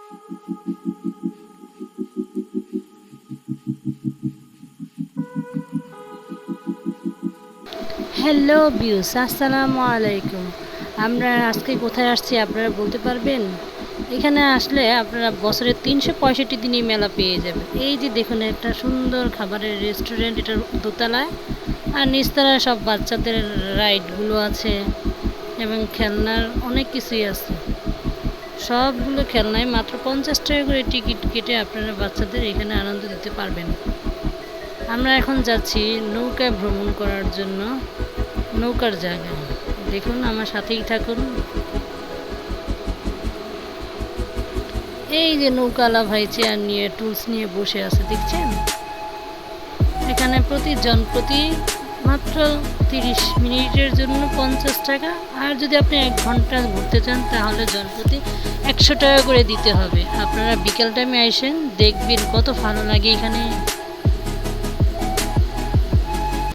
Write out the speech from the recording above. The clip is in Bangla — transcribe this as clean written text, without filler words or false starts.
হ্যালো বিউস, আসসালামু আলাইকুম। আমরা আজকে কোথায় আসছি আপনারা বলতে পারবেন? এখানে আসলে আপনারা বছরের ৩৬৫ দিনই মেলা পেয়ে যাবেন। এই যে দেখুন, একটা সুন্দর খাবারের রেস্টুরেন্ট, এটার দোতলায় আর নিচতলায় সব বাচ্চাদের রাইডগুলো আছে এবং খেলনার অনেক কিছুই আছে। সবগুলো খেলনায় মাত্র 50 টাকা করে টিকিট কেটে আপনারা বাচ্চাদের এখানে আনন্দ দিতে পারবেন। আমরা এখন যাচ্ছি নৌকায় ভ্রমণ করার জন্য, নৌকার জায়গায়। দেখুন, আমার সাথেই থাকুন। এই যে নৌকালা ভাই চেয়ার নিয়ে, টুলস নিয়ে বসে আছে, দেখছেন? এখানে প্রতি মাত্র 30 মিনিটের জন্য 50 টাকা, আর যদি আপনি 1 ঘন্টা ঘুরতে চান তাহলে জনপ্রতি 100 টাকা করে দিতে হবে। আপনারা বিকেল টাইমে আসেন, দেখবেন কত ভালো লাগে এখানে।